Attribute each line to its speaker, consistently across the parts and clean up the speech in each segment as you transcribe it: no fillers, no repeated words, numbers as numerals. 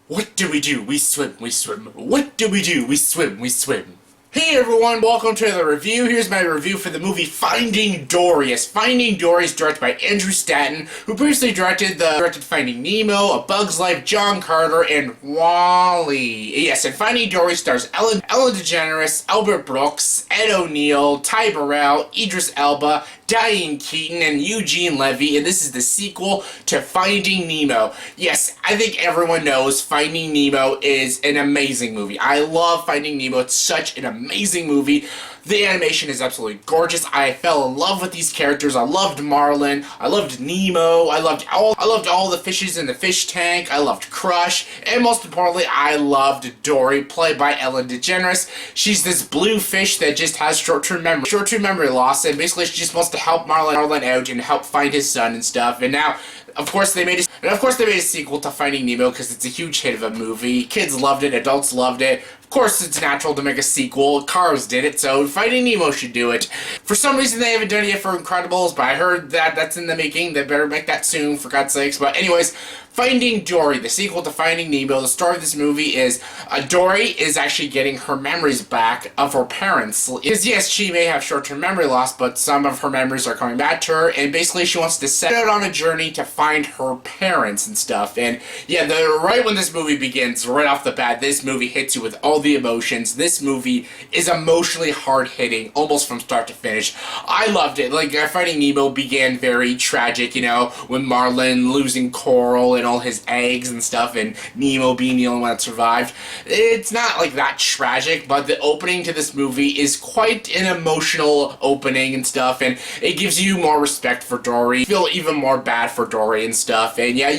Speaker 1: What do we do? We swim, we swim. What do we do? We swim, we swim. Hey everyone, welcome to the review. Here's my review for the movie Finding Dory. Yes, Finding Dory is directed by Andrew Stanton, who previously directed Finding Nemo, A Bug's Life, John Carter, and WALL-E. Yes, and Finding Dory stars Ellen DeGeneres, Albert Brooks, Ed O'Neill, Ty Burrell, Idris Elba, Diane Keaton, and Eugene Levy, and this is the sequel to Finding Nemo. Yes, I think everyone knows Finding Nemo is an amazing movie. I love Finding Nemo. It's such an amazing movie. The animation is absolutely gorgeous. I fell in love with these characters. I loved Marlin. I loved Nemo. I loved all the fishes in the fish tank. I loved Crush. And most importantly, I loved Dory, played by Ellen DeGeneres. She's this blue fish that just has short-term memory loss, and basically she just wants to help Marlin out and help find his son and stuff. And now, of course, they made a sequel to Finding Nemo because it's a huge hit of a movie. Kids loved it. Adults loved it. Of course, it's natural to make a sequel. Cars did it, so Finding Nemo should do it. For some reason, they haven't done it yet for Incredibles, but I heard that that's in the making. They better make that soon, for God's sakes. But anyways, Finding Dory, the sequel to Finding Nemo. The story of this movie is Dory is actually getting her memories back of her parents. Because yes, she may have short-term memory loss, but some of her memories are coming back to her, and basically she wants to set out on a journey to find her parents and stuff. And yeah, right when this movie begins, right off the bat, this movie hits you with all the emotions. This movie is emotionally hard-hitting, almost from start to finish. I loved it. Like, Finding Nemo began very tragic, you know, when Marlin losing Coral and all his eggs and stuff, and Nemo being the only one that survived. It's not like that tragic, but the opening to this movie is quite an emotional opening and stuff, and it gives you more respect for Dory. You feel even more bad for Dory and stuff, and yeah,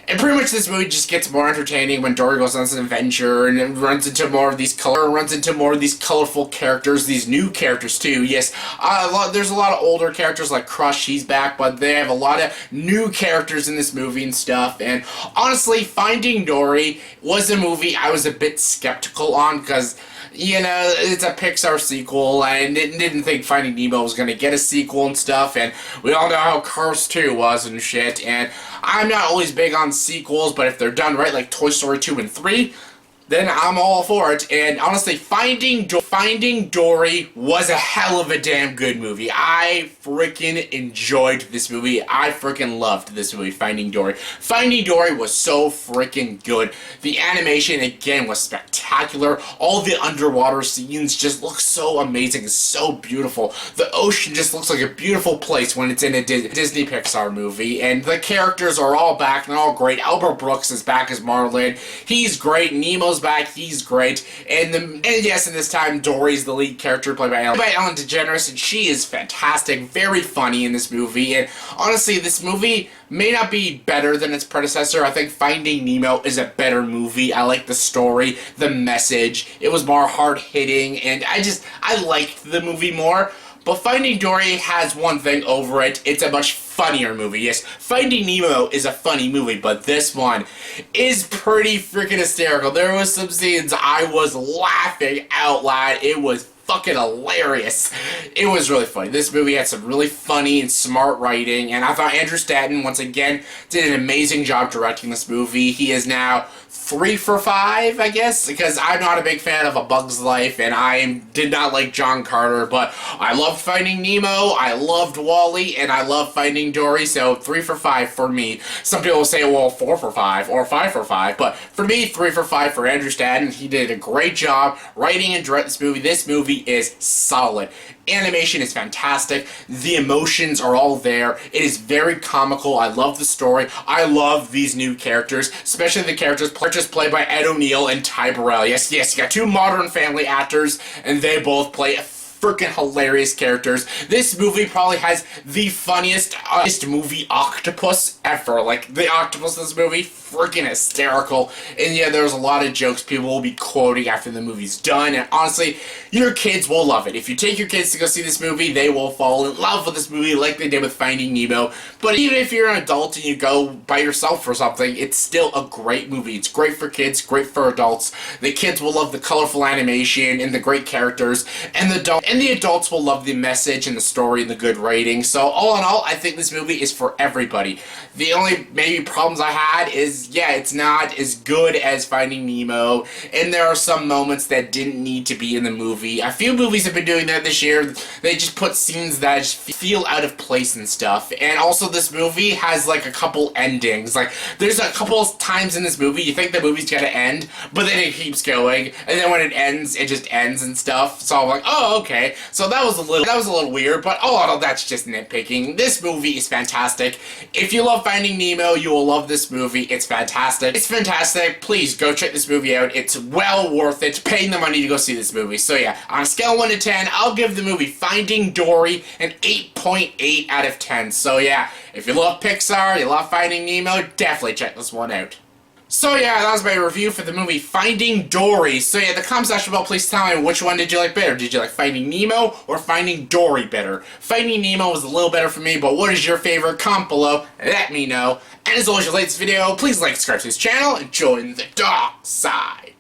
Speaker 1: and pretty much this movie just gets more entertaining when Dory goes on this adventure and runs into more of these colorful characters, these new characters too. Yes, there's a lot of older characters like Crush, he's back, but they have a lot of new characters in this movie and stuff. And honestly, Finding Dory was a movie I was a bit skeptical on because, you know, it's a Pixar sequel, and didn't think Finding Nemo was going to get a sequel and stuff, and we all know how Cars 2 was and shit, and I'm not always big on sequels, but if they're done right, like Toy Story 2 and 3, then I'm all for it. And honestly, Finding Dory was a hell of a damn good movie. I freaking enjoyed this movie. I freaking loved this movie, Finding Dory. Finding Dory was so freaking good. The animation, again, was spectacular. All the underwater scenes just look so amazing, so beautiful. The ocean just looks like a beautiful place when it's in a Disney Pixar movie. And the characters are all back, and they're all great. Albert Brooks is back as Marlin. He's great. Nemo's back, he's great, and yes, in this time, Dory's the lead character, played by Ellen DeGeneres, and she is fantastic, very funny in this movie. And honestly, this movie may not be better than its predecessor. I think Finding Nemo is a better movie. I like the story, the message, it was more hard-hitting, and I liked the movie more. But Finding Dory has one thing over it. It's a much funnier movie. Yes, Finding Nemo is a funny movie, but this one is pretty freaking hysterical. There was some scenes I was laughing out loud. It was fucking hilarious. It was really funny. This movie had some really funny and smart writing, and I thought Andrew Stanton, once again, did an amazing job directing this movie. He is now 3 for 5, I guess, because I'm not a big fan of A Bug's Life, and I did not like John Carter, but I loved Finding Nemo, I loved WALL-E, and I love Finding Dory, so 3 for 5 for me. Some people will say, well, 4 for 5, or 5 for 5, but for me, 3 for 5 for Andrew Stanton. He did a great job writing and directing this movie. This movie is solid. Animation is fantastic. The emotions are all there. It is very comical. I love the story. I love these new characters, especially the characters played by Ed O'Neill and Ty Burrell. Yes, you got two Modern Family actors, and they both play freaking hilarious characters. This movie probably has the funniest movie octopus ever. Like, the octopus in this movie, freaking hysterical. And yeah, there's a lot of jokes people will be quoting after the movie's done, and honestly, your kids will love it. If you take your kids to go see this movie, they will fall in love with this movie like they did with Finding Nemo. But even if you're an adult and you go by yourself for something, it's still a great movie. It's great for kids, great for adults. The kids will love the colorful animation and the great characters, and the adults and the adults will love the message and the story and the good writing. So all in all, I think this movie is for everybody. The only maybe problems I had is, yeah, it's not as good as Finding Nemo, and there are some moments that didn't need to be in the movie. A few movies have been doing that this year. They just put scenes that just feel out of place and stuff. And also this movie has like a couple endings. Like there's a couple of times in this movie you think the movie's gonna end, but then it keeps going, and then when it ends, it just ends and stuff. So I'm like, oh, okay. So that was a little weird, but all in all, that's just nitpicking. This movie is fantastic. If you love Finding Nemo, you will love this movie. It's fantastic. It's fantastic. Please go check this movie out. It's well worth it, paying the money to go see this movie. So yeah, on a scale of 1 to 10, I'll give the movie Finding Dory an 8.8 out of 10. So yeah, if you love Pixar, you love Finding Nemo, definitely check this one out. So yeah, that was my review for the movie Finding Dory. So yeah, the comment section below, please tell me which one did you like better. Did you like Finding Nemo or Finding Dory better? Finding Nemo was a little better for me, but what is your favorite? Comment below, let me know. And as always, if you like this video, please like, subscribe to this channel, and join the dark side.